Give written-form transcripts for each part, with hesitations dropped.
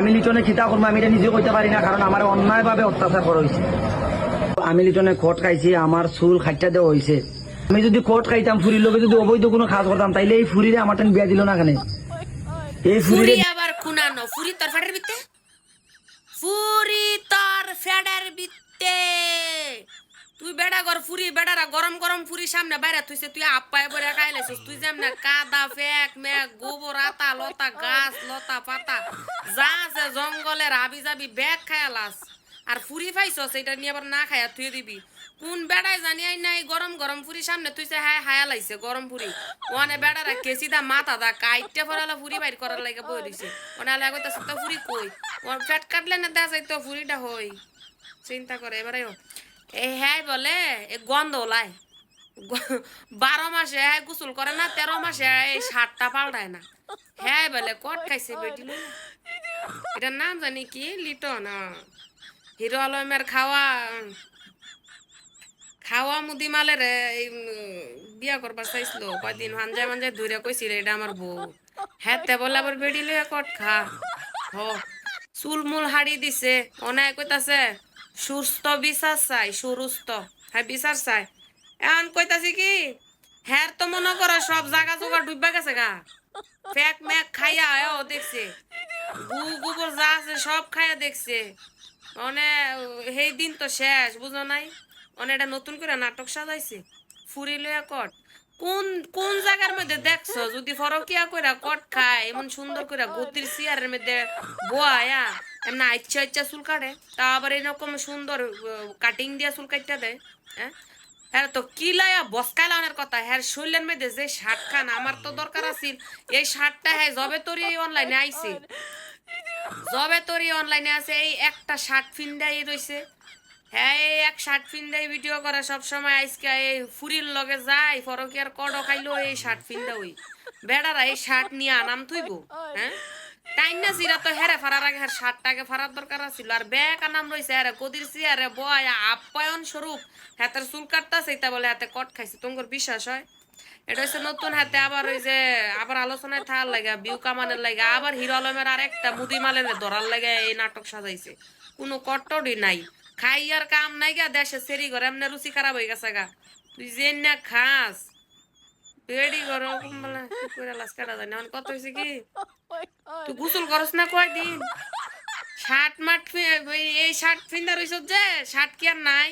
আমি লিটনে খিতা করবো আমি এটা নিজে করতে পারি না, কারণ আমার অন্যায়ভাবে অত্যাচার করা হয়েছে। আমি লিটনে কোট খাইছি, আমার চুল খাইটা দেওয়া হয়েছে। আমি যদি কোট খাইতাম, ফুরির লোকে যদি অবৈধ কোনো কাজ করতাম, তাইলে এই ফুরিরে আমার টেন বিয়া দিল না কেন? এই ফুরি ফুরিরে আবার খুনানো ফুরি তোর ফ্যাটের বিতে ফুরি তোর ফ্যাটের বিতে তুই বেড়া গর ফুরি বেড়ারা গরম গরম ফুরি সামনে বাইরে তুইছে তুই আপ্পায় পরে খাইলেছিস তুই যেমনে কাদা ফেক মেঘ গোবর আতা লতা গাছ লতা পাতা যা আছে জঙ্গলের হাবি যাবি ব্যাগ খায়ালাস আর ফুরি পাইছস এটা নিয়ে আবার না খায়া তুই দিবি কোন বেড়ায় জানি আই নাই গরম গরম ফুরি সামনে তুইছে হায় হায়া লাইছে গরম ফুরি ওনে বেড়ারা কেসি দা মাথা দা কাইটে পড়ালা ফুরি বাইর করার লাগে বই দিছে ওনে লাগে তো ফুরি কই ওর ফ্যাট কাটলে না দেখা যাইতো ফুরিটা হই চিন্তা করে এবারে এ হ্যাঁ বলে এ গন্ধ ওলায় 12 মাসে হ্যাঁ গোসল করে না 13 মাসে এই শার্টটা পাল্টায় না হ্যাঁ বলে কট খাইছে বেটি এটার নাম জানি কি লিটন হিরো আলমের খাওয়া খাওয়া মুদি মালের বিয়া করবার চাইছিল কয়দিন হানজায় মানজায় ধরে কইছিল এটা আমার বউ হ্যাঁ বলে আবার বেড়ি লইয়া কট খা হ চুল মুল হাড়ি দিছে অনেক কইতাছে সুস্থ বিচার চাই সুরুস্থ হ্যাঁ বিচার চাই এখন কইতাছি কি হ্যাঁ তো মনে করো সব জায়গা জোগাড় ডুববা গেছে গা ফেক মেক খাইয়া ও দেখছে গু গোবর যা আছে সব খাইয়া দেখছে মানে সেই দিন তো শেষ বুঝো নাই অনে এটা নতুন করে নাটক সাজাইছে ফুরি লইয়া কট কোন কোন জায়গার মধ্যে দেখছো যদি ফরকিয়া কইরা কট খায় এমন সুন্দর করে গতির চেয়ারের মধ্যে বয়া এমন ইচ্ছা ইচ্ছা চুল কাটে তা আবার এরকম সুন্দর কাটিং দিয়া চুল কাটটা দেয় হ্যাঁ হ্যাঁ তো কি লাইয়া বসকাইলানের কথা হ্যাঁ শরীরের মধ্যে যে শার্ট খান আমার তো দরকার আছিল এই শার্টটা হ্যাঁ জবে তোরই অনলাইনে আইছে জবে তোরই অনলাইনে আছে এই একটা শার্ট ফিন্দাই রইছে হ্যাঁ এই এক শার্ট ফিন্দাই ভিডিও করে সব সময় আজকে এই ফুরির লগে যায় ফরকিয়ার কডো খাইলো এই শার্ট ফিন্দা ওই বেড়ারা এই শার্ট নিয়ে আনাম থইব হ্যাঁ টাইম না সিরা তো হেরে ফারার আগে হ্যাঁ শার্টটাকে ফারার দরকার আছিল আর ব্যাগ আনাম রইছে আরে কদির সিয়ারে বয় আপ্যায়ন স্বরূপ হাতের চুল কাটতাছে তা বলে হাতে কট খাইছে তোমার বিশ্বাস হয় এটা হচ্ছে নতুন হাতে আবার ওই যে আবার আলোচনায় থাকার লাগে বিউ কামানের লাগে আবার হিরো আলমের আরেকটা মুদি মালের ধরার লাগে এই নাটক সাজাইছে কোনো কট্টরই নাই খাই আর কাম নাই গা দেশে সেরি ঘরে এমনি রুচি খারাপ হয়ে গেছে গা তুই যে না খাস বেড়ি ঘর লাস কাটা যায় না কত হয়েছে কি তুই গোসল করস না কয়দিন শার্ট মাঠ এই শার্ট ফিন্দা রইছ যে শার্ট কি আর নাই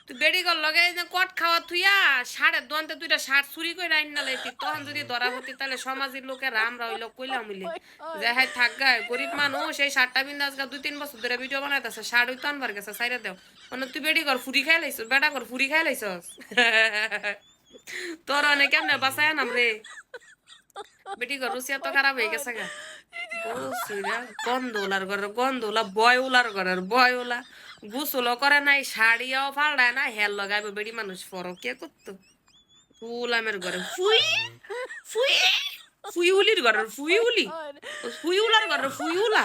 তুই বেড়ি কর লগে কট খাওয়া তুইয়া সাড়ে দোয়ান্তে তুইটা শার্ট চুরি করে রাইন না লাইতি তখন যদি ধরা হতি তাহলে সমাজের লোকের আমরা হইলো কইলাম মিলে যে হ্যাঁ থাক গায়ে গরিব মানুষ এই শার্টটা বিন্দা আজকে 2-3 বছর ধরে ভিডিও বানাইতেছে শার্ট হইতো আনবার গেছে সাইরে দেও মানে তুই বেড়ি কর ফুরি খাই লাইছ বেটা কর ফুরি খাই লাইছস তোর অনেক কেমনে বাসায় নাম রে বেটি কর রুচিয়া তো খারাপ হয়ে গেছে গা গন্ধ ওলার ঘরের গন্ধ ওলা বয় ওলার ঘরের বয় ওলা গোসলও করে নাই শাড়িও ফালড়ায় না হেল লগাইবে বেড়ি মানুষ ফরক কে করতো ফুলামের ঘরে ফুই ফুই ফুই উলির ঘরের ফুই উলি ফুই উলার ঘরের ফুই উলা